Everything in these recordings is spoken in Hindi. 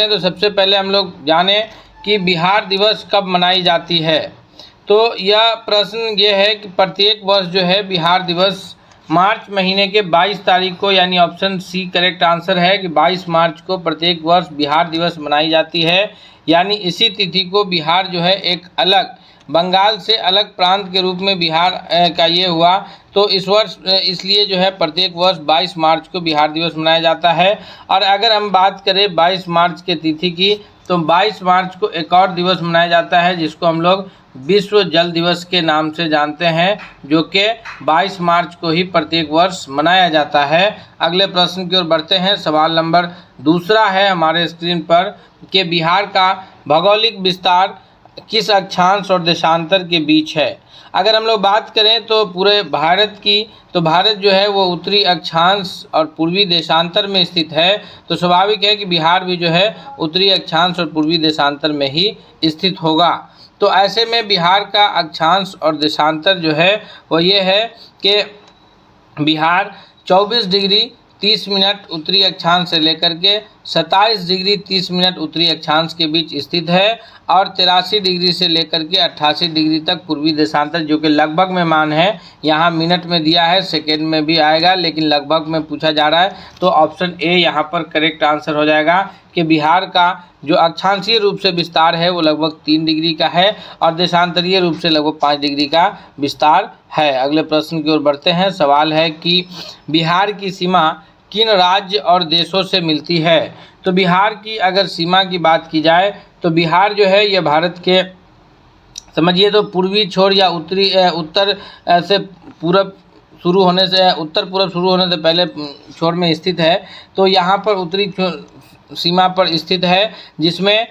तो सबसे पहले हम लोग जाने कि बिहार दिवस कब मनाई जाती है। तो यह प्रश्न ये है कि प्रत्येक वर्ष जो है बिहार दिवस मार्च महीने के 22 तारीख को, यानी ऑप्शन सी करेक्ट आंसर है कि 22 मार्च को प्रत्येक वर्ष बिहार दिवस मनाई जाती है। यानी इसी तिथि को बिहार जो है एक अलग बंगाल से अलग प्रांत के रूप में बिहार का ये हुआ। तो इस वर्ष इसलिए जो है प्रत्येक वर्ष 22 मार्च को बिहार दिवस मनाया जाता है। और अगर हम बात करें 22 मार्च के तिथि की, तो 22 मार्च को एक और दिवस मनाया जाता है जिसको हम लोग विश्व जल दिवस के नाम से जानते हैं, जो कि 22 मार्च को ही प्रत्येक वर्ष मनाया जाता है। अगले प्रश्न की ओर बढ़ते हैं। सवाल नंबर दूसरा है हमारे स्क्रीन पर कि बिहार का भौगोलिक विस्तार किस अक्षांश और देशांतर के बीच है। अगर हम लोग बात करें तो पूरे भारत की, तो भारत जो है वो उत्तरी अक्षांश और पूर्वी देशांतर में स्थित है। तो स्वाभाविक है कि बिहार भी जो है उत्तरी अक्षांश और पूर्वी देशांतर में ही स्थित होगा। तो ऐसे में बिहार का अक्षांश और देशांतर जो है वो ये है कि बिहार 24 डिग्री 30 मिनट उत्तरी अक्षांश से लेकर के 27 डिग्री 30 मिनट उत्तरी अक्षांश के बीच स्थित है, और 83 डिग्री से लेकर के 88 डिग्री तक पूर्वी देशांतर, जो कि लगभग में मान है, यहाँ मिनट में दिया है, सेकेंड में भी आएगा, लेकिन लगभग में पूछा जा रहा है। तो ऑप्शन ए यहाँ पर करेक्ट आंसर हो जाएगा कि बिहार का जो अक्षांशीय रूप से विस्तार है वो लगभग 3 डिग्री का है और देशांतरीय रूप से लगभग 5 डिग्री का विस्तार है। अगले प्रश्न की ओर बढ़ते हैं। सवाल है कि बिहार की सीमा किन राज्य और देशों से मिलती है। तो बिहार की अगर सीमा की बात की जाए तो बिहार जो है यह भारत के, समझिए तो पूर्वी छोर या उत्तर से पूरब शुरू होने से, उत्तर पूरब शुरू होने से पहले छोर में स्थित है। तो यहाँ पर उत्तरी सीमा पर स्थित है, जिसमें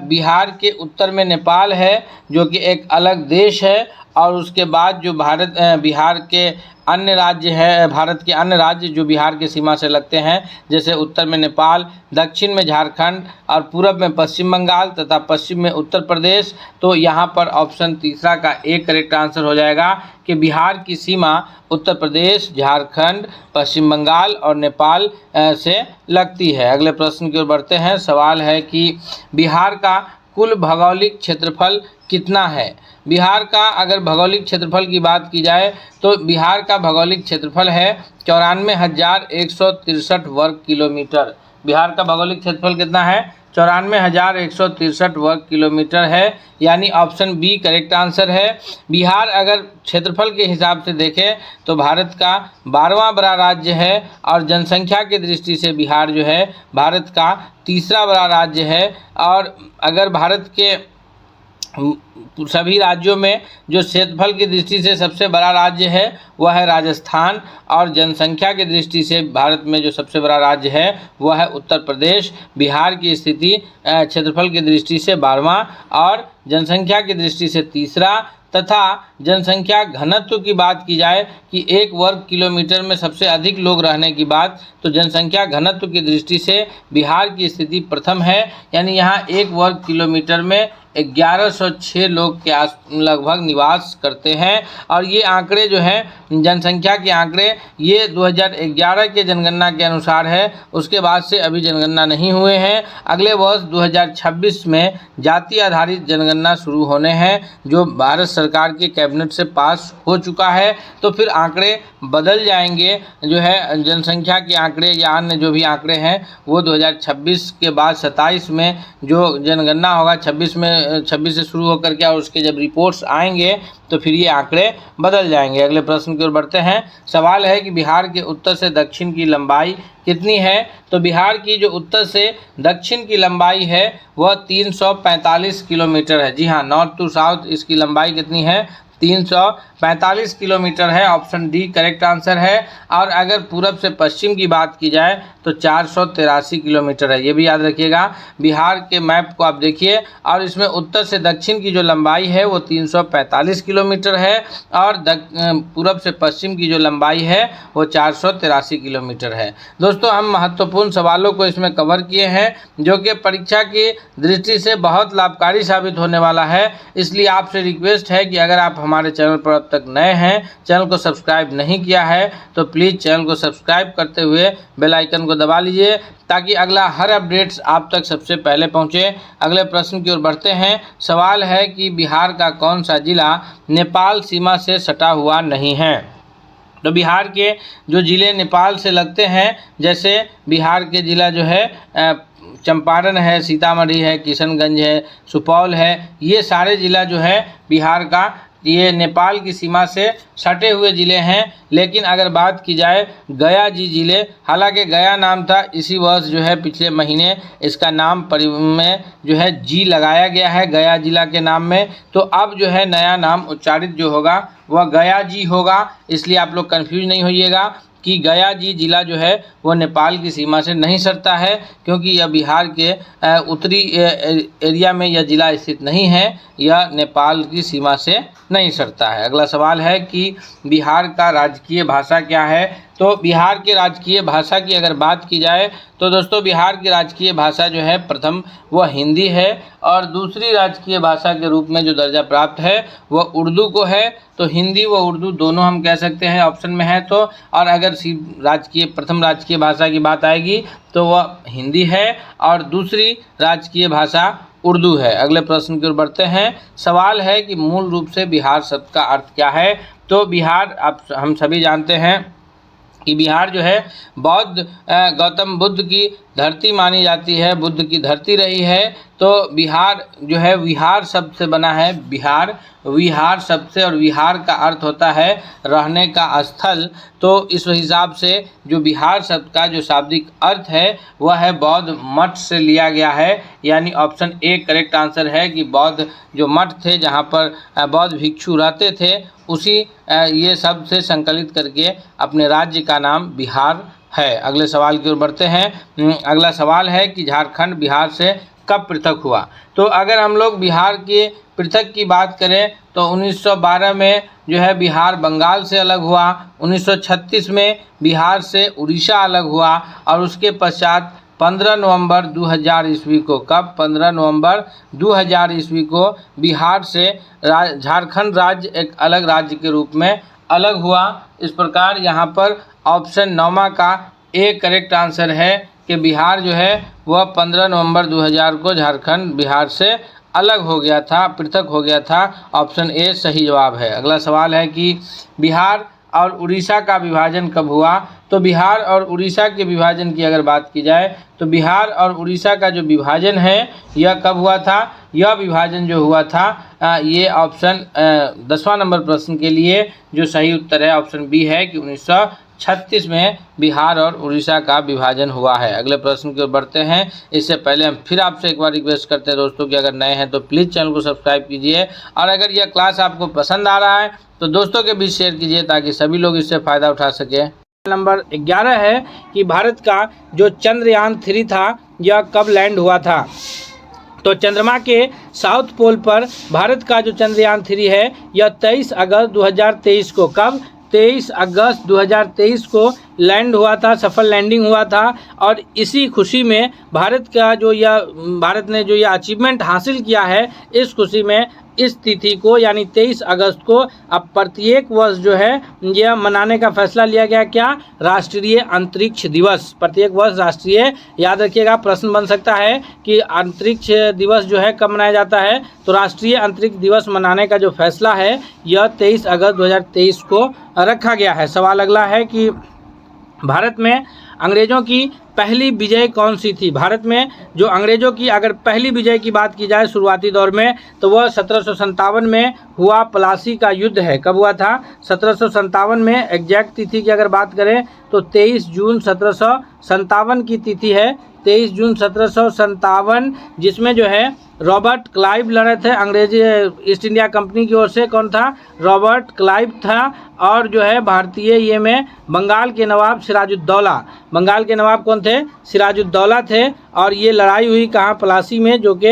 बिहार के उत्तर में नेपाल है जो कि एक अलग देश है, और उसके बाद जो बिहार के अन्य राज्य है, भारत के अन्य राज्य जो बिहार के सीमा से लगते हैं, जैसे उत्तर में नेपाल, दक्षिण में झारखंड और पूरब में पश्चिम बंगाल तथा पश्चिम में उत्तर प्रदेश। तो यहाँ पर ऑप्शन तीसरा का एक करेक्ट आंसर हो जाएगा कि बिहार की सीमा उत्तर प्रदेश, झारखंड, पश्चिम बंगाल और नेपाल से लगती है। अगले प्रश्न की ओर बढ़ते हैं। सवाल है कि बिहार का कुल भौगोलिक क्षेत्रफल कितना है। बिहार का अगर भौगोलिक क्षेत्रफल की बात की जाए तो बिहार का भौगोलिक क्षेत्रफल है 94,163 वर्ग किलोमीटर। बिहार का भौगोलिक क्षेत्रफल कितना है? 94,163 वर्ग किलोमीटर है, यानी ऑप्शन बी करेक्ट आंसर है। बिहार अगर क्षेत्रफल के हिसाब से देखें तो भारत का 12वां बड़ा राज्य है, और जनसंख्या की दृष्टि से बिहार जो है भारत का तीसरा बड़ा राज्य है। और अगर भारत के सभी राज्यों में जो क्षेत्रफल की दृष्टि से सबसे बड़ा राज्य है वह है राजस्थान, और जनसंख्या की दृष्टि से भारत में जो सबसे बड़ा राज्य है वह है उत्तर प्रदेश। बिहार की स्थिति क्षेत्रफल की दृष्टि से 12वां और जनसंख्या की दृष्टि से तीसरा, तथा जनसंख्या घनत्व की बात की जाए कि 1 वर्ग किलोमीटर में सबसे अधिक लोग रहने की बात, तो जनसंख्या घनत्व की दृष्टि से बिहार की स्थिति प्रथम है, यानी यहाँ 1 वर्ग किलोमीटर में 1106 लोग के लगभग निवास करते हैं। और ये आंकड़े जो हैं जनसंख्या के आंकड़े ये 2011 के जनगणना के अनुसार है, उसके बाद से अभी जनगणना नहीं हुए हैं। अगले वर्ष 2026 में जाति आधारित जनगणना शुरू होने हैं, जो भारत सरकार के कैबिनेट से पास हो चुका है। तो फिर आंकड़े बदल जाएंगे, जो है जनसंख्या के आंकड़े या अन्य जो भी आंकड़े हैं वो 2026 के बाद 27 में जो जनगणना होगा 26 से शुरू होकर के, और उसके जब रिपोर्ट्स आएंगे तो फिर ये आंकड़े बदल जाएंगे। अगले प्रश्न की ओर बढ़ते हैं। सवाल है कि बिहार के उत्तर से दक्षिण की लंबाई कितनी है। तो बिहार की जो उत्तर से दक्षिण की लंबाई है वह 345 किलोमीटर है। जी हाँ, नॉर्थ टू साउथ इसकी लंबाई कितनी है? 345 किलोमीटर है। ऑप्शन डी करेक्ट आंसर है। और अगर पूरब से पश्चिम की बात की जाए तो 483 किलोमीटर है। ये भी याद रखिएगा। बिहार के मैप को आप देखिए, और इसमें उत्तर से दक्षिण की जो लंबाई है वो 345 किलोमीटर है, और पूरब से पश्चिम की जो लंबाई है वो 483 किलोमीटर है। दोस्तों, हम महत्वपूर्ण सवालों को इसमें कवर किए हैं, जो कि परीक्षा की दृष्टि से बहुत लाभकारी साबित होने वाला है। इसलिए आपसे रिक्वेस्ट है कि अगर आप हमारे चैनल पर अब तक नए हैं, चैनल को सब्सक्राइब नहीं किया है तो प्लीज़ चैनल को सब्सक्राइब करते हुए बेल आइकन को दबा लीजिए ताकि अगला हर अपडेट्स आप तक सबसे पहले पहुंचे। अगले प्रश्न की ओर बढ़ते हैं। सवाल है कि बिहार का कौन सा जिला नेपाल सीमा से सटा हुआ नहीं है। तो बिहार के जो ज़िले नेपाल से लगते हैं, जैसे बिहार के ज़िला जो है चंपारण है, सीतामढ़ी है, किशनगंज है, सुपौल है, ये सारे ज़िला जो है बिहार का ये नेपाल की सीमा से सटे हुए ज़िले हैं। लेकिन अगर बात की जाए गया जी ज़िले, हालांकि गया नाम था, इसी वर्ष जो है पिछले महीने इसका नाम में जो है जी लगाया गया है गया जिला के नाम में। तो अब जो है नया नाम उच्चारित जो होगा वह गया जी होगा, इसलिए आप लोग कंफ्यूज नहीं होइएगा कि गया जी जिला जो है वो नेपाल की सीमा से नहीं सटता है, क्योंकि यह बिहार के उत्तरी एरिया में यह जिला स्थित नहीं है, यह नेपाल की सीमा से नहीं सटता है। अगला सवाल है कि बिहार का राजकीय भाषा क्या है। तो बिहार के राजकीय भाषा की अगर बात की जाए तो दोस्तों बिहार की राजकीय भाषा जो है प्रथम वह हिंदी है और दूसरी राजकीय भाषा के रूप में जो दर्जा प्राप्त है वह उर्दू को है। तो हिंदी व उर्दू दोनों हम कह सकते हैं ऑप्शन में है। तो और अगर प्रथम राजकीय भाषा की बात आएगी तो वह हिंदी है और दूसरी राजकीय भाषा उर्दू है। अगले प्रश्न की ओर बढ़ते हैं। सवाल है कि मूल रूप से बिहार शब्द का अर्थ क्या है। तो बिहार हम सभी जानते हैं कि बिहार जो है बौद्ध गौतम बुद्ध की धरती मानी जाती है, बुद्ध की धरती रही है। तो बिहार जो है विहार शब्द से बना है, विहार शब्द से, और विहार का अर्थ होता है रहने का स्थल। तो इस हिसाब से जो बिहार शब्द का जो शाब्दिक अर्थ है वह है बौद्ध मठ से लिया गया है, यानी ऑप्शन ए करेक्ट आंसर है कि बौद्ध जो मठ थे जहाँ पर बौद्ध भिक्षु रहते थे उसी ये शब्द से संकलित करके अपने राज्य का नाम बिहार है। अगले सवाल की ओर बढ़ते हैं। अगला सवाल है कि झारखंड बिहार से कब पृथक हुआ। तो अगर हम लोग बिहार के पृथक की बात करें तो 1912 में जो है बिहार बंगाल से अलग हुआ, 1936 में बिहार से उड़ीसा अलग हुआ और उसके पश्चात 15 नवंबर 2000 ईस्वी को, कब 15 नवंबर 2000 ईस्वी को बिहार से झारखंड राज्य एक अलग राज्य के रूप में अलग हुआ। इस प्रकार यहाँ पर ऑप्शन 9 का ए करेक्ट आंसर है कि बिहार जो है वह 15 नवंबर 2000 को झारखंड बिहार से अलग हो गया था, पृथक हो गया था। ऑप्शन ए सही जवाब है। अगला सवाल है कि बिहार और उड़ीसा का विभाजन कब हुआ। तो बिहार और उड़ीसा के विभाजन की अगर बात की जाए तो बिहार और उड़ीसा का जो विभाजन है यह कब हुआ था। यह विभाजन जो हुआ था ये ऑप्शन 10वां नंबर प्रश्न के लिए जो सही उत्तर है ऑप्शन बी है कि 1936 में बिहार और उड़ीसा का विभाजन हुआ है। अगले प्रश्न की ओर बढ़ते हैं। इससे पहले हम फिर आपसे एक बार रिक्वेस्ट करते हैं दोस्तों कि अगर नए हैं तो प्लीज़ चैनल को सब्सक्राइब कीजिए और अगर यह क्लास आपको पसंद आ रहा है तो दोस्तों के बीच शेयर कीजिए ताकि सभी लोग इससे फ़ायदा उठा सकें। नंबर 11 है कि भारत का जो चंद्रयान 3 था यह कब लैंड हुआ था। तो चंद्रमा के साउथ पोल पर भारत का जो चंद्रयान 3 है यह 23 अगस्त 2023 को, कब 23 अगस्त 2023 को लैंड हुआ था, सफल लैंडिंग हुआ था। और इसी खुशी में भारत ने जो यह अचीवमेंट हासिल किया है, इस खुशी में इस तिथि को यानी 23 अगस्त को अब प्रत्येक वर्ष जो है यह मनाने का फैसला लिया गया। क्या? राष्ट्रीय अंतरिक्ष दिवस। प्रत्येक वर्ष राष्ट्रीय, याद रखिएगा प्रश्न बन सकता है कि अंतरिक्ष दिवस जो है कब मनाया जाता है। तो राष्ट्रीय अंतरिक्ष दिवस मनाने का जो फैसला है यह 23 अगस्त 2023 को रखा गया है। सवाल अगला है कि भारत में अंग्रेज़ों की पहली विजय कौन सी थी। भारत में जो अंग्रेज़ों की अगर पहली विजय की बात की जाए शुरुआती दौर में तो वह 1757 में हुआ प्लासी का युद्ध है। कब हुआ था? 1757 में। एग्जैक्ट तिथि की अगर बात करें तो 23 जून 1757 की तिथि है, 23 जून 1757, जिसमें जो है रॉबर्ट क्लाइव लड़े थे अंग्रेजी ईस्ट इंडिया कंपनी की ओर से। कौन था? रॉबर्ट क्लाइव था। और जो है भारतीय ये में बंगाल के नवाब सिराजुद्दौला, बंगाल के नवाब कौन थे? सिराजुद्दौला थे। और ये लड़ाई हुई कहाँ? प्लासी में, जो कि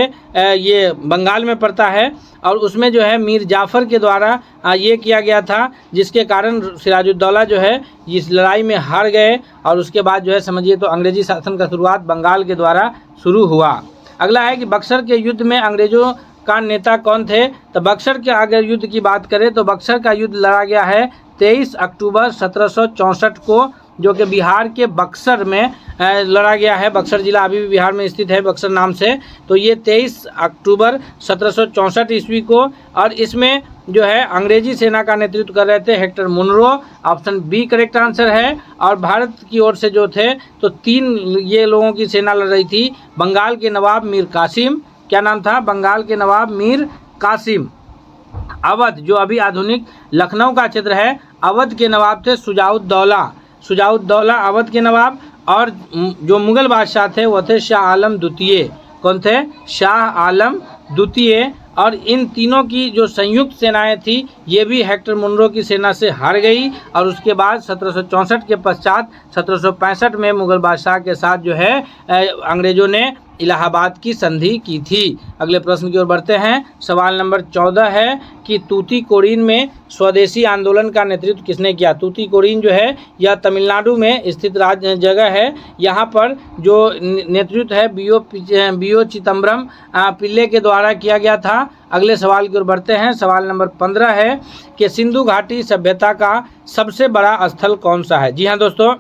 ये बंगाल में पड़ता है। और उसमें जो है मीर जाफ़र के द्वारा ये किया गया था, जिसके कारण सिराजुद्दौला जो है इस लड़ाई में हार गए। और उसके बाद जो है समझिए तो अंग्रेजी शासन का शुरुआत बंगाल के द्वारा शुरू हुआ। अगला है कि बक्सर के युद्ध में अंग्रेज़ों का नेता कौन थे? तो बक्सर के अगर युद्ध की बात करें तो बक्सर का युद्ध लड़ा गया है 23 अक्टूबर 1764 को, जो कि बिहार के बक्सर में लड़ा गया है। बक्सर जिला अभी भी बिहार में स्थित है बक्सर नाम से। तो ये 23 अक्टूबर 1764 ईस्वी को, और इसमें जो है अंग्रेजी सेना का नेतृत्व कर रहे थे Hector Munro. Option B correct answer है। और भारत की ओर से जो थे तो 3 ये लोगों की सेना लड़ रही थी। बंगाल के नवाब मीर कासिम, क्या नाम था? बंगाल के नवाब मीर कासिम। अवध, जो अभी आधुनिक लखनऊ का क्षेत्र है, अवध के नवाब थे शुजाउद्दौला। शुजाउद्दौला अवध के नवाब। और जो मुगल बादशाह थे वो थे शाह आलम द्वितीय। कौन थे? शाह आलम द्वितीय। और इन तीनों की जो संयुक्त सेनाएं थी ये भी हेक्टर मुनरो की सेना से हार गई। और उसके बाद 1764 के पश्चात 1765 में मुगल बादशाह के साथ जो है अंग्रेजों ने इलाहाबाद की संधि की थी। अगले प्रश्न की ओर बढ़ते हैं। सवाल नंबर 14 है कि तूतीकोरिन में स्वदेशी आंदोलन का नेतृत्व किसने किया? तूतीकोरिन जो है यह तमिलनाडु में स्थित राज्य जगह है। यहाँ पर जो नेतृत्व है बीओ चिदम्बरम पिल्ले के द्वारा किया गया था। अगले सवाल की ओर बढ़ते हैं। सवाल नंबर 15 है कि सिंधु घाटी सभ्यता का सबसे बड़ा स्थल कौन सा है? जी हाँ दोस्तों,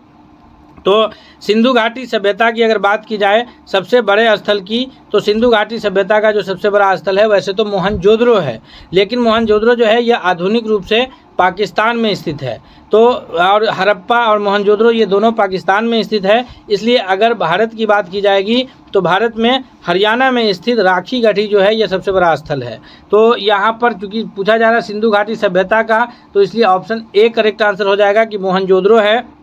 तो सिंधु घाटी सभ्यता की अगर बात की जाए सबसे बड़े स्थल की, तो सिंधु घाटी सभ्यता का जो सबसे बड़ा स्थल है वैसे तो मोहनजोदड़ो है, लेकिन मोहनजोदड़ो जो है यह आधुनिक रूप से पाकिस्तान में स्थित है। तो और हड़प्पा और मोहनजोदड़ो ये दोनों पाकिस्तान में स्थित है। इसलिए अगर भारत की बात की जाएगी तो भारत में हरियाणा में स्थित राखी गढ़ी जो है यह सबसे बड़ा स्थल है। तो यहाँ पर चूँकि पूछा जा रहा है सिंधु घाटी सभ्यता का, तो इसलिए ऑप्शन ए करेक्ट आंसर हो जाएगा कि मोहनजोदड़ो है।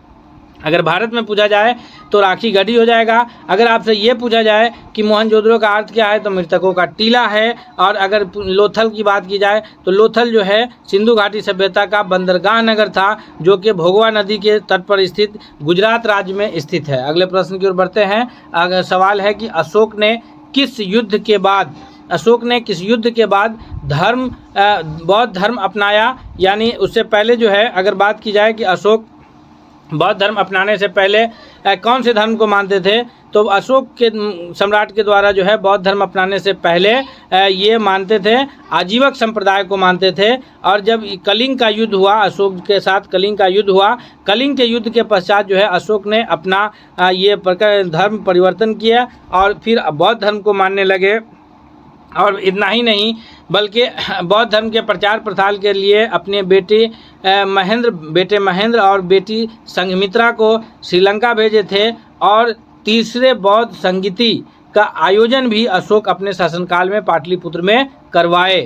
अगर भारत में पूछा जाए तो राखी गढ़ी हो जाएगा। अगर आपसे ये पूछा जाए कि मोहनजोदड़ो का अर्थ क्या है तो मृतकों का टीला है। और अगर लोथल की बात की जाए तो लोथल जो है सिंधु घाटी सभ्यता का बंदरगाह नगर था, जो कि भोगवा नदी के तट पर स्थित गुजरात राज्य में स्थित है। अगले प्रश्न की ओर बढ़ते हैं। अगर सवाल है कि अशोक ने किस युद्ध के बाद बौद्ध धर्म अपनाया? यानी उससे पहले जो है अगर बात की जाए कि अशोक बौद्ध धर्म अपनाने से पहले कौन से धर्म को मानते थे, तो अशोक के सम्राट के द्वारा जो है बौद्ध धर्म अपनाने से पहले ये मानते थे आजीवक संप्रदाय को मानते थे। और जब कलिंग का युद्ध हुआ, अशोक के साथ कलिंग का युद्ध हुआ, कलिंग के युद्ध के पश्चात जो है अशोक ने अपना ये धर्म परिवर्तन किया और फिर बौद्ध धर्म को मानने लगे। और इतना ही नहीं बल्कि बौद्ध धर्म के प्रचार प्रसार के लिए अपने बेटे महेंद्र और बेटी संघमित्रा को श्रीलंका भेजे थे। और तीसरे बौद्ध संगीति का आयोजन भी अशोक अपने शासनकाल में पाटलिपुत्र में करवाए।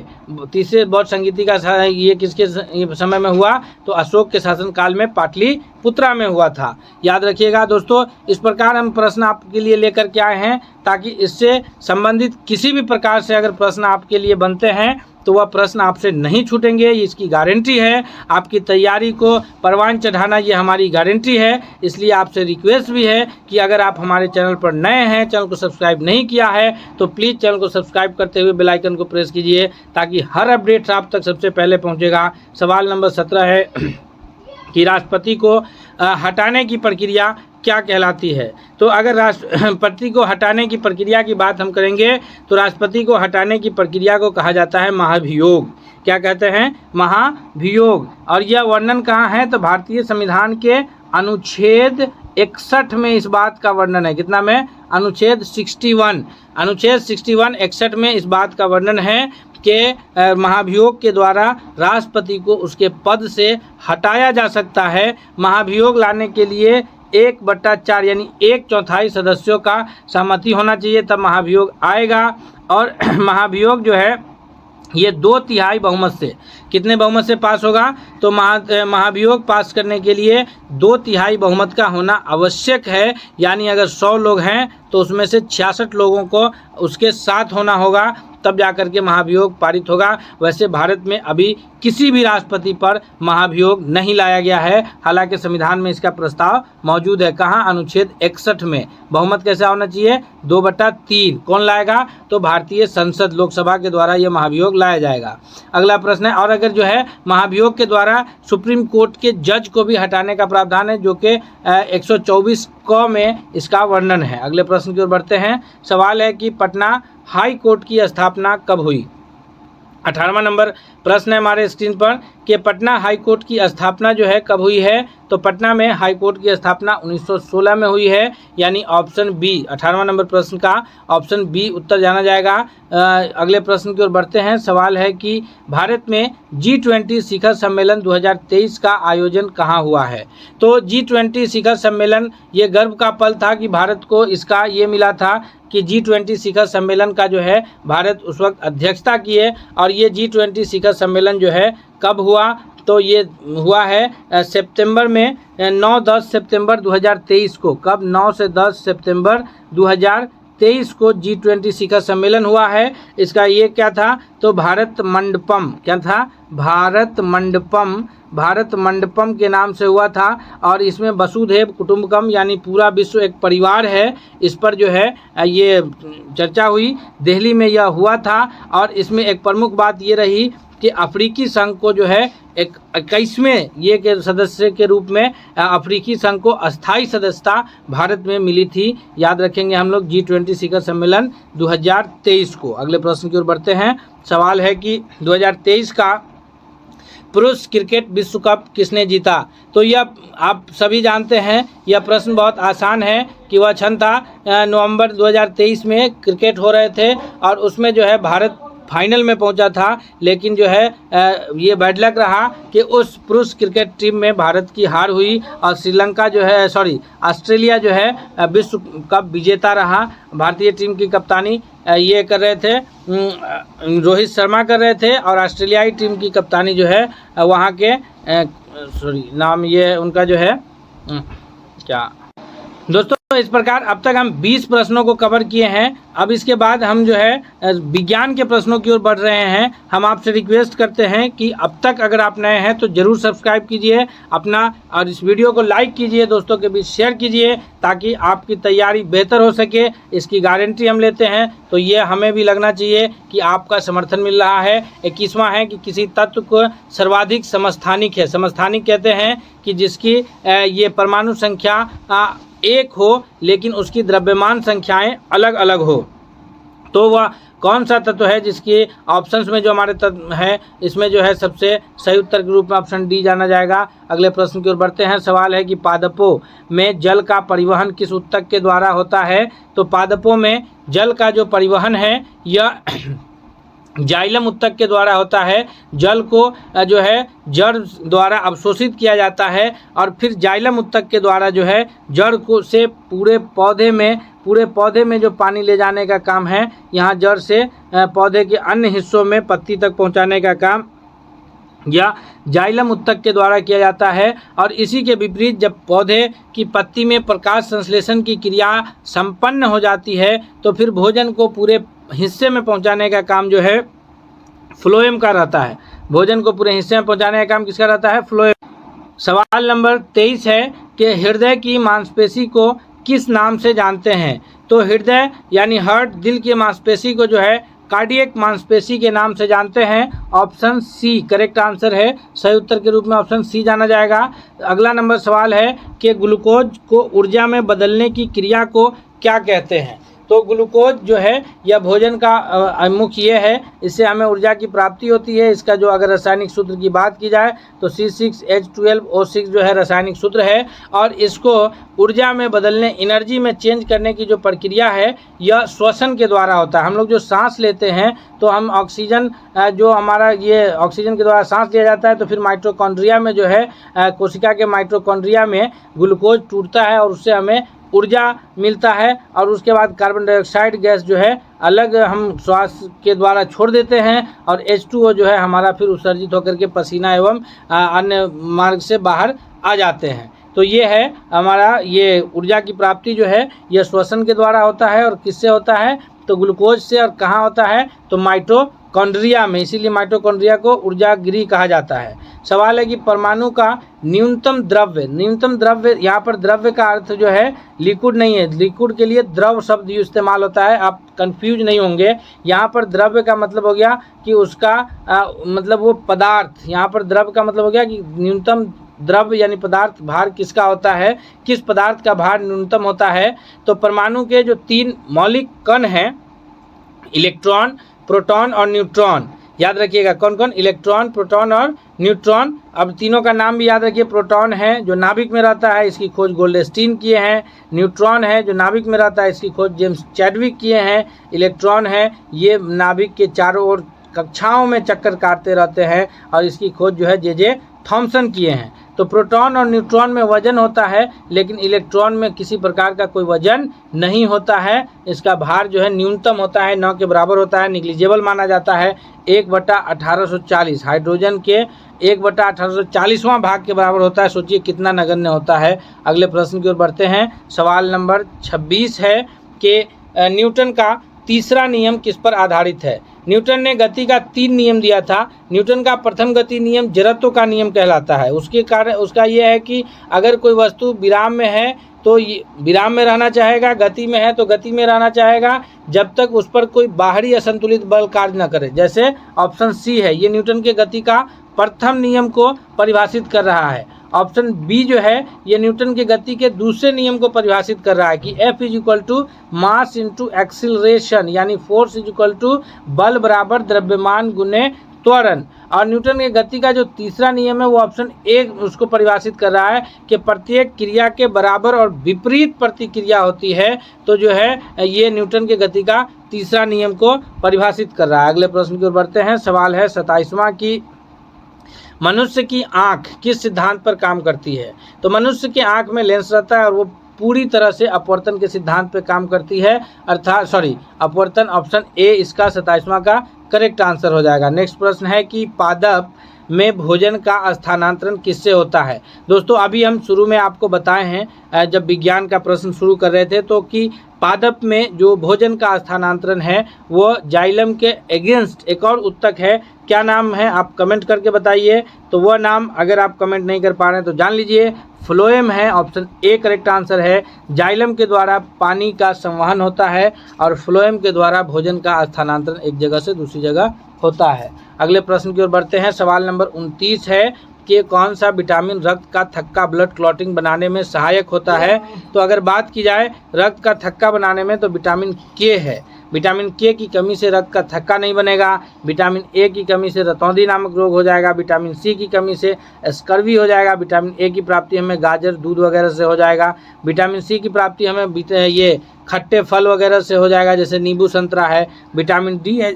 तीसरे बौद्ध संगीति का ये किसके समय में हुआ? तो अशोक के शासनकाल में पाटलिपुत्रा में हुआ था। याद रखिएगा दोस्तों, इस प्रकार हम प्रश्न आपके लिए लेकर के आए हैं ताकि इससे संबंधित किसी भी प्रकार से अगर प्रश्न आपके लिए बनते हैं तो वह प्रश्न आपसे नहीं छूटेंगे, इसकी गारंटी है। आपकी तैयारी को परवान चढ़ाना ये हमारी गारंटी है। इसलिए आपसे रिक्वेस्ट भी है कि अगर आप हमारे चैनल पर नए हैं, चैनल को सब्सक्राइब नहीं किया है, तो प्लीज़ चैनल को सब्सक्राइब करते हुए बेल आइकन को प्रेस कीजिए ताकि हर अपडेट आप तक सबसे पहले पहुंचेगा। सवाल नंबर 17 है कि राष्ट्रपति को हटाने की प्रक्रिया क्या कहलाती है? तो अगर राष्ट्रपति को हटाने की प्रक्रिया की बात हम करेंगे तो राष्ट्रपति को हटाने की प्रक्रिया को कहा जाता है महाभियोग। क्या कहते हैं? महाभियोग। और यह वर्णन कहाँ है? तो भारतीय संविधान के अनुच्छेद 61 में इस बात का वर्णन है। कितना में? अनुच्छेद 61। अनुच्छेद 61-61 में इस बात का वर्णन है कि महाभियोग के द्वारा राष्ट्रपति को उसके पद से हटाया जा सकता है। महाभियोग लाने के लिए 1/4 यानी 1/4 सदस्यों का सहमति होना चाहिए, तब महाभियोग आएगा। और महाभियोग जो है ये 2/3 बहुमत से, कितने बहुमत से पास होगा? तो महाभियोग पास करने के लिए 2/3 बहुमत का होना आवश्यक है। यानी अगर 100 लोग हैं तो उसमें से 66 लोगों को उसके साथ होना होगा, तब जाकर के महाभियोग पारित होगा। वैसे भारत में अभी किसी भी राष्ट्रपति पर महाभियोग नहीं लाया गया है, हालांकि संविधान में इसका प्रस्ताव मौजूद है। कहाँ? अनुच्छेद 61 में। बहुमत कैसा होना चाहिए? 2/3। कौन लाएगा? तो भारतीय संसद लोकसभा के द्वारा यह महाभियोग लाया जाएगा। अगला प्रश्न है, और अगर जो है महाभियोग के द्वारा सुप्रीम कोर्ट के जज को भी हटाने का प्रावधान है, जो कि 124 क में इसका वर्णन है। अगले प्रश्न की ओर बढ़ते हैं। सवाल है कि पटना हाई कोर्ट की स्थापना कब हुई? 18वां नंबर प्रश्न है हमारे स्क्रीन पर कि पटना हाई कोर्ट की स्थापना जो है कब हुई है। तो पटना में हाई कोर्ट की स्थापना 1916 में हुई है, यानी ऑप्शन बी 18वां नंबर प्रश्न का ऑप्शन बी उत्तर जाना जाएगा। अगले प्रश्न की ओर बढ़ते हैं। सवाल है कि भारत में G20 शिखर सम्मेलन 2023 का आयोजन कहाँ हुआ है। तो G20 शिखर सम्मेलन ये गर्व का पल था कि भारत को इसका ये मिला था कि G20 शिखर सम्मेलन का जो है भारत उस वक्त अध्यक्षता किए। और ये G20 शिखर सम्मेलन जो है कब हुआ, तो ये हुआ है सितंबर में 9-10 सितंबर 2023 को। कब? 9 से 10 सितंबर 2023 को G20 शिखर सम्मेलन हुआ है। इसका ये क्या था, तो भारत मंडपम, क्या था, भारत मंडपम के नाम से हुआ था। और इसमें वसुधैव कुटुंबकम यानी पूरा विश्व एक परिवार है, इस पर जो है ये चर्चा हुई, दिल्ली में यह हुआ था। और इसमें एक प्रमुख बात ये रही कि अफ्रीकी संघ को जो है एक 21वें ये के सदस्य के रूप में अफ्रीकी संघ को अस्थाई सदस्यता भारत में मिली थी। याद रखेंगे हम लोग G20 शिखर सम्मेलन 2023 को। अगले प्रश्न की ओर बढ़ते हैं। सवाल है कि 2023 का पुरुष क्रिकेट विश्व कप किसने जीता। तो यह आप सभी जानते हैं, यह प्रश्न बहुत आसान है कि वह क्षण था नवंबर 2023 में क्रिकेट हो रहे थे और उसमें जो है भारत फाइनल में पहुंचा था। लेकिन जो है ये बैड लक रहा कि उस पुरुष क्रिकेट टीम में भारत की हार हुई और श्रीलंका जो है ऑस्ट्रेलिया जो है विश्व कप विजेता रहा। भारतीय टीम की कप्तानी ये कर रहे थे रोहित शर्मा कर रहे थे और ऑस्ट्रेलियाई टीम की कप्तानी जो है वहाँ के नाम ये उनका जो है क्या दोस्तों। इस प्रकार अब तक हम 20 प्रश्नों को कवर किए हैं। अब इसके बाद हम जो है विज्ञान के प्रश्नों की ओर बढ़ रहे हैं। हम आपसे रिक्वेस्ट करते हैं कि अब तक अगर आप नए हैं तो ज़रूर सब्सक्राइब कीजिए अपना और इस वीडियो को लाइक कीजिए, दोस्तों के बीच शेयर कीजिए ताकि आपकी तैयारी बेहतर हो सके। इसकी गारंटी हम लेते हैं, तो ये हमें भी लगना चाहिए कि आपका समर्थन मिल रहा है। 21वां है कि किसी तत्व को सर्वाधिक समस्थानिक है। समस्थानिक कहते हैं कि जिसकी ये परमाणु संख्या एक हो लेकिन उसकी द्रव्यमान संख्याएं अलग अलग हो। तो वह कौन सा तत्व है जिसके ऑप्शंस में जो हमारे तत्व है इसमें जो है सबसे सही उत्तर के रूप में ऑप्शन डी जाना जाएगा। अगले प्रश्न की ओर बढ़ते हैं। सवाल है कि पादपों में जल का परिवहन किस ऊतक के द्वारा होता है। तो पादपों में जल का जो परिवहन है यह जाइलम ऊतक के द्वारा होता है। जल को जो है जड़ द्वारा अवशोषित किया जाता है और फिर जाइलम ऊतक के द्वारा जो है जड़ को से पूरे पौधे में जो पानी ले जाने का काम है, यहाँ जड़ से पौधे के अन्य हिस्सों में पत्ती तक पहुँचाने का काम या जाइलम ऊतक के द्वारा किया जाता है। और इसी के विपरीत जब पौधे की पत्ती में प्रकाश संश्लेषण की क्रिया संपन्न हो जाती है तो फिर भोजन को पूरे हिस्से में पहुंचाने का काम जो है फ्लोएम का रहता है। भोजन को पूरे हिस्से में पहुंचाने का काम किसका रहता है? फ्लोएम। सवाल नंबर 23 है कि हृदय की मांसपेशी को किस नाम से जानते हैं। तो हृदय यानी हार्ट, दिल की मांसपेशी को जो है कार्डियक मांसपेशी के नाम से जानते हैं। ऑप्शन सी करेक्ट आंसर है। सही उत्तर के रूप में ऑप्शन सी जाना जाएगा। अगला नंबर सवाल है कि ग्लूकोज को ऊर्जा में बदलने की क्रिया को क्या कहते हैं। तो ग्लूकोज जो है यह भोजन का मुख्य ये है, इससे हमें ऊर्जा की प्राप्ति होती है। इसका जो अगर रासायनिक सूत्र की बात की जाए तो C6H12O6 जो है रासायनिक सूत्र है। और इसको ऊर्जा में बदलने, एनर्जी में चेंज करने की जो प्रक्रिया है यह श्वसन के द्वारा होता है। हम लोग जो सांस लेते हैं तो हम ऑक्सीजन जो हमारा ये ऑक्सीजन के द्वारा सांस लिया जाता है, तो फिर माइटोकॉन्ड्रिया में जो है कोशिका के माइटोकॉन्ड्रिया में ग्लूकोज टूटता है और उससे हमें ऊर्जा मिलता है। और उसके बाद कार्बन डाइऑक्साइड गैस जो है अलग हम श्वास के द्वारा छोड़ देते हैं और H2O जो है हमारा फिर उत्सर्जित होकर के पसीना एवं अन्य मार्ग से बाहर आ जाते हैं। तो ये है हमारा ये ऊर्जा की प्राप्ति जो है यह श्वसन के द्वारा होता है। और किससे होता है? तो ग्लूकोज से। और कहाँ होता है? तो माइटोकॉन्ड्रिया में, इसीलिए माइटोकॉन्ड्रिया को ऊर्जा गृह कहा जाता है। सवाल है कि परमाणु का न्यूनतम द्रव्य, यहाँ पर द्रव्य का अर्थ जो है लिक्विड नहीं है, लिक्विड के लिए द्रव शब्द इस्तेमाल होता है, आप कंफ्यूज नहीं होंगे। यहाँ पर द्रव्य का मतलब हो गया कि उसका मतलब वो पदार्थ, यहाँ पर द्रव्य का मतलब हो गया कि न्यूनतम द्रव्य यानी पदार्थ भार किसका होता है, किस पदार्थ का भार न्यूनतम होता है। तो परमाणु के जो 3 मौलिक कण हैं, इलेक्ट्रॉन, प्रोटॉन और न्यूट्रॉन, याद रखिएगा कौन कौन, इलेक्ट्रॉन, प्रोटॉन और न्यूट्रॉन। अब तीनों का नाम भी याद रखिए। प्रोटॉन है जो नाभिक में रहता है, इसकी खोज गोल्डस्टीन किए हैं। न्यूट्रॉन है जो नाभिक में रहता है, इसकी खोज जेम्स चैडविक किए हैं। इलेक्ट्रॉन है ये नाभिक के चारों ओर कक्षाओं में चक्कर काटते रहते हैं और इसकी खोज जो है जे थॉमसन किए हैं। तो प्रोटॉन और न्यूट्रॉन में वजन होता है, लेकिन इलेक्ट्रॉन में किसी प्रकार का कोई वजन नहीं होता है। इसका भार जो है न्यूनतम होता है, 9 के बराबर होता है, निग्लिजिबल माना जाता है। 1/1840 हाइड्रोजन के 1/1840वां भाग के बराबर होता है। सोचिए कितना नगण्य होता है। अगले प्रश्न की ओर बढ़ते हैं। सवाल नंबर 26 है कि न्यूटन का तीसरा नियम किस पर आधारित है। न्यूटन ने गति का 3 नियम दिया था। न्यूटन का प्रथम गति नियम जड़त्व का नियम कहलाता है। उसके कारण उसका यह है कि अगर कोई वस्तु विराम में है तो ये विराम में रहना चाहेगा, गति में है तो गति में रहना चाहेगा, जब तक उस पर कोई बाहरी असंतुलित बल कार्य न करे। जैसे ऑप्शन सी है, ये न्यूटन के गति का प्रथम नियम को परिभाषित कर रहा है। ऑप्शन बी जो है ये न्यूटन के गति के दूसरे नियम को परिभाषित कर रहा है कि F = मास इंटू एक्सीलरेशन, यानी फोर्स = बल बराबर द्रव्यमान गुने त्वरण। और न्यूटन के गति का जो तीसरा नियम है वो ऑप्शन ए उसको परिभाषित कर रहा है कि प्रत्येक क्रिया के बराबर और विपरीत प्रतिक्रिया होती है। तो जो है ये न्यूटन के गति का तीसरा नियम को परिभाषित कर रहा है। अगले प्रश्न की ओर बढ़ते हैं। सवाल है 27वां की मनुष्य की आँख किस सिद्धांत पर काम करती है। तो मनुष्य की आँख में लेंस रहता है और वो पूरी तरह से अपवर्तन के सिद्धांत पर काम करती है, अर्थात अपवर्तन। ऑप्शन ए इसका 27वां का करेक्ट आंसर हो जाएगा। नेक्स्ट प्रश्न है कि पादप में भोजन का स्थानांतरण किससे होता है। दोस्तों अभी हम शुरू में आपको बताए हैं जब विज्ञान का प्रश्न शुरू कर रहे थे तो कि पादप में जो भोजन का स्थानांतरण है वो जाइलम के एगेंस्ट एक और उत्तक है। क्या नाम है आप कमेंट करके बताइए। तो वह नाम अगर आप कमेंट नहीं कर पा रहे हैं तो जान लीजिए, फ्लोएम है। ऑप्शन ए करेक्ट आंसर है। जाइलम के द्वारा पानी का संवहन होता है और फ्लोएम के द्वारा भोजन का स्थानांतरण एक जगह से दूसरी जगह होता है। अगले प्रश्न की ओर बढ़ते हैं। सवाल नंबर 29 है कि कौन सा विटामिन रक्त का थक्का ब्लड क्लॉटिंग बनाने में सहायक होता है। तो अगर बात की जाए रक्त का थक्का बनाने में तो विटामिन के है। विटामिन के की कमी से रक्त का थक्का नहीं बनेगा। विटामिन ए की कमी से रतौंधी नामक रोग हो जाएगा। विटामिन सी की कमी से स्कर्वी हो जाएगा। विटामिन ए की प्राप्ति हमें गाजर दूध वगैरह से हो जाएगा। विटामिन सी की प्राप्ति हमें ये खट्टे फल वगैरह से हो जाएगा, जैसे नींबू संतरा है। विटामिन डी है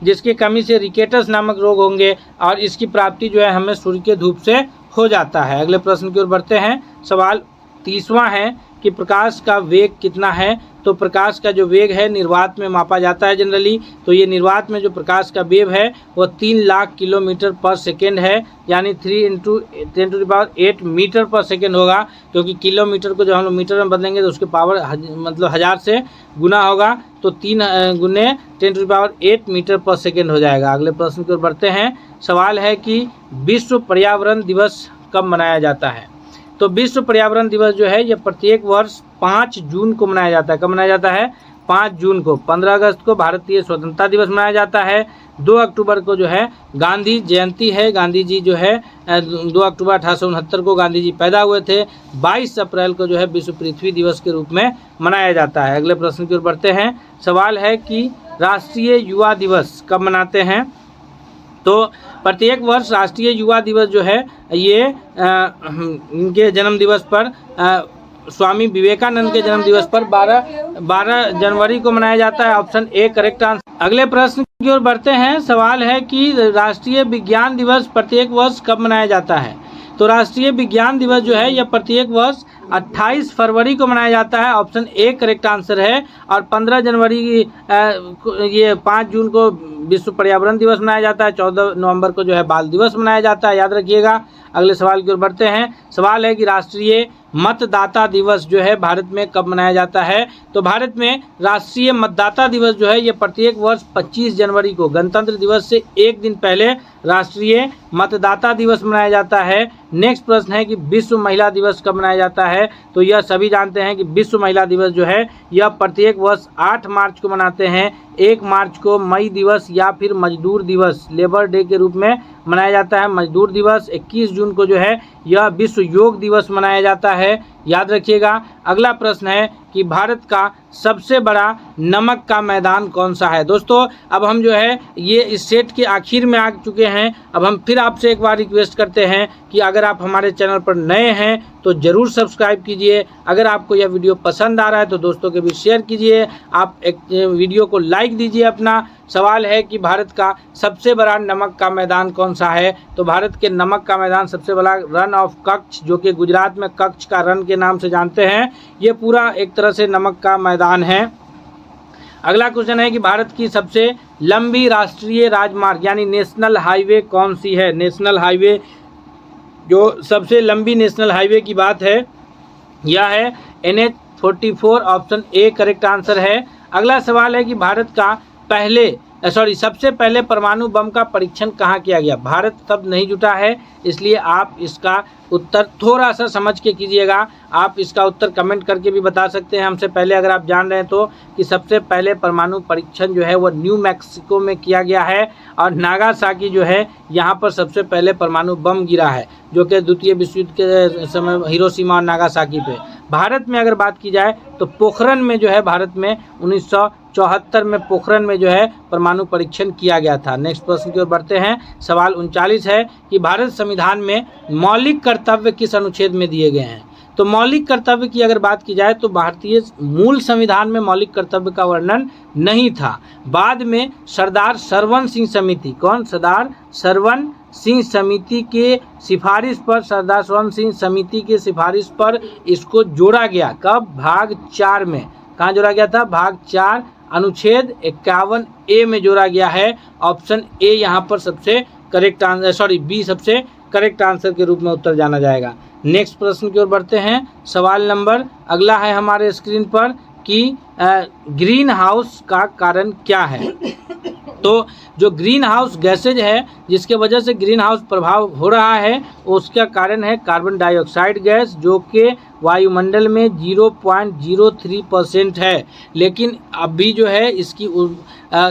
जिसकी कमी से रिकेटस नामक रोग होंगे और इसकी प्राप्ति जो है हमें सूर्य के धूप से हो जाता है। अगले प्रश्न की ओर बढ़ते हैं। सवाल 30वां है कि प्रकाश का वेग कितना है। तो प्रकाश का जो वेग है निर्वात में मापा जाता है जनरली। तो ये निर्वात में जो प्रकाश का वेग है वो 3 लाख किलोमीटर पर सेकेंड है, यानी 3 × 10⁸ मीटर पर सेकेंड होगा, क्योंकि किलोमीटर को जब हम लोग मीटर में बदलेंगे तो उसके पावर मतलब 1000 से गुना होगा। तो 3 × 10⁸ मीटर पर सेकेंड हो जाएगा। अगले प्रश्न की ओर बढ़ते हैं। सवाल है कि विश्व पर्यावरण दिवस कब मनाया जाता है। तो विश्व पर्यावरण दिवस जो है ये प्रत्येक वर्ष 5 जून को मनाया जाता है। कब मनाया जाता है? 5 जून को। 15 अगस्त को भारतीय स्वतंत्रता दिवस मनाया जाता है। 2 अक्टूबर को जो है गांधी जयंती है। गांधी जी जो है 2 अक्टूबर 1869 को गांधी जी पैदा हुए थे। 22 अप्रैल को जो है विश्व पृथ्वी दिवस के रूप में मनाया जाता है। अगले प्रश्न की ओर बढ़ते हैं। सवाल है कि राष्ट्रीय युवा दिवस कब मनाते हैं। तो प्रत्येक वर्ष राष्ट्रीय युवा दिवस जो है ये इनके जन्म दिवस पर स्वामी विवेकानंद के जन्म दिवस पर 12 जनवरी को मनाया जाता है। Option A correct answer. अगले प्रश्न की ओर बढ़ते हैं। सवाल है कि राष्ट्रीय विज्ञान दिवस प्रत्येक वर्ष कब मनाया जाता है। तो राष्ट्रीय विज्ञान दिवस जो है यह प्रत्येक वर्ष 28 फरवरी को मनाया जाता है। ऑप्शन ए करेक्ट आंसर है। और 15 जनवरी ये 5 जून को विश्व पर्यावरण दिवस मनाया जाता है। 14 नवंबर को जो है बाल दिवस मनाया जाता है, याद रखिएगा। अगले सवाल की ओर बढ़ते हैं। सवाल है कि राष्ट्रीय मतदाता दिवस जो है भारत में कब मनाया जाता है। तो भारत में राष्ट्रीय मतदाता दिवस जो है ये प्रत्येक वर्ष 25 जनवरी को गणतंत्र दिवस से एक दिन पहले राष्ट्रीय मतदाता दिवस मनाया जाता है। नेक्स्ट प्रश्न है कि विश्व महिला दिवस कब मनाया जाता है। तो यह सभी जानते हैं कि विश्व महिला दिवस जो है यह प्रत्येक वर्ष 8 मार्च को मनाते हैं। 1 मार्च को मई दिवस या फिर मजदूर दिवस लेबर डे के रूप में मनाया जाता है। मजदूर दिवस 21 जून को जो है यह विश्व योग दिवस मनाया जाता है, याद रखिएगा। अगला प्रश्न है कि भारत का सबसे बड़ा नमक का मैदान कौन सा है। दोस्तों अब हम जो है ये इस सेट के आखिर में आ चुके हैं। अब हम फिर आपसे एक बार रिक्वेस्ट करते हैं कि अगर आप हमारे चैनल पर नए हैं तो ज़रूर सब्सक्राइब कीजिए। अगर आपको यह वीडियो पसंद आ रहा है तो दोस्तों के बीच शेयर कीजिए। आप एक वीडियो को लाइक दीजिए। अपना सवाल है कि भारत का सबसे बड़ा नमक का मैदान कौन सा है। तो भारत के नमक का मैदान सबसे बड़ा रन ऑफ कच्छ, जो कि गुजरात में कच्छ का रन के नाम से जानते हैं, ये पूरा एक तरह से नमक का मैदान है। अगला क्वेश्चन है कि भारत की सबसे लंबी राष्ट्रीय राजमार्ग यानी नेशनल हाईवे कौन सी है। नेशनल हाईवे, जो सबसे लंबी नेशनल हाईवे की बात है यह है NH-44, option A correct answer है। अगला सवाल है कि भारत का सबसे पहले परमाणु बम का परीक्षण कहाँ किया गया। भारत तब नहीं जुटा है, इसलिए आप इसका उत्तर थोड़ा सा समझ के कीजिएगा। आप इसका उत्तर कमेंट करके भी बता सकते हैं हमसे पहले, अगर आप जान रहे हैं तो, कि सबसे पहले परमाणु परीक्षण जो है वो न्यू मैक्सिको में किया गया है और नागासाकी जो है यहाँ पर सबसे पहले परमाणु बम गिरा है, जो कि द्वितीय विश्व युद्ध के समय हिरोशिमा और नागासाकी पे। भारत में अगर बात की जाए तो पोखरण में जो है भारत में 1974 में पोखरण में जो है परमाणु परीक्षण किया गया था। नेक्स्ट प्रश्न की ओर बढ़ते हैं। सवाल 39 है कि भारत संविधान में मौलिक कर्तव्य किस अनुच्छेद में दिए गए हैं। तो मौलिक कर्तव्य की अगर बात की जाए तो भारतीय मूल संविधान में मौलिक कर्तव्य का वर्णन नहीं था। बाद में सरदार सरवण सिंह समिति, कौन, सरदार सरवण सिंह समिति के सिफारिश पर, सरदार सरवण सिंह समिति के सिफारिश पर इसको जोड़ा गया। कब, भाग 4 में। कहाँ जोड़ा गया था, भाग 4 अनुच्छेद 51A में जोड़ा गया है। ऑप्शन ए यहाँ पर सबसे करेक्ट आंसर, बी सबसे करेक्ट आंसर के रूप में उत्तर जाना जाएगा। नेक्स्ट प्रश्न की ओर बढ़ते हैं। सवाल नंबर अगला है हमारे स्क्रीन पर कि ग्रीन हाउस का कारण क्या है। तो जो ग्रीन हाउस गैसेज है जिसके वजह से ग्रीन हाउस प्रभाव हो रहा है उसका कारण है कार्बन डाइऑक्साइड गैस, जो कि वायुमंडल में 0.03% है। लेकिन अभी जो है इसकी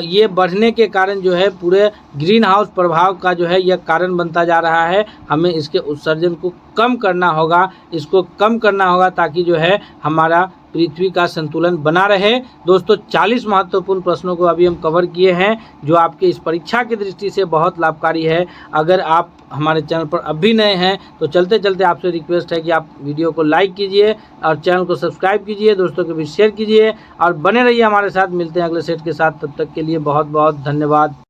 ये बढ़ने के कारण जो है पूरे ग्रीन हाउस प्रभाव का जो है यह कारण बनता जा रहा है। हमें इसके उत्सर्जन को कम करना होगा, इसको कम करना होगा ताकि जो है हमारा पृथ्वी का संतुलन बना रहे। दोस्तों 40 महत्वपूर्ण प्रश्नों को अभी हम कवर किए हैं जो आपके इस परीक्षा की दृष्टि से बहुत लाभकारी है। अगर आप हमारे चैनल पर अभी नए हैं तो चलते चलते आपसे रिक्वेस्ट है कि आप वीडियो को लाइक कीजिए और चैनल को सब्सक्राइब कीजिए, दोस्तों के बीच शेयर कीजिए और बने रहिए हमारे साथ। मिलते हैं अगले सेट के साथ, तब तक के लिए बहुत बहुत धन्यवाद।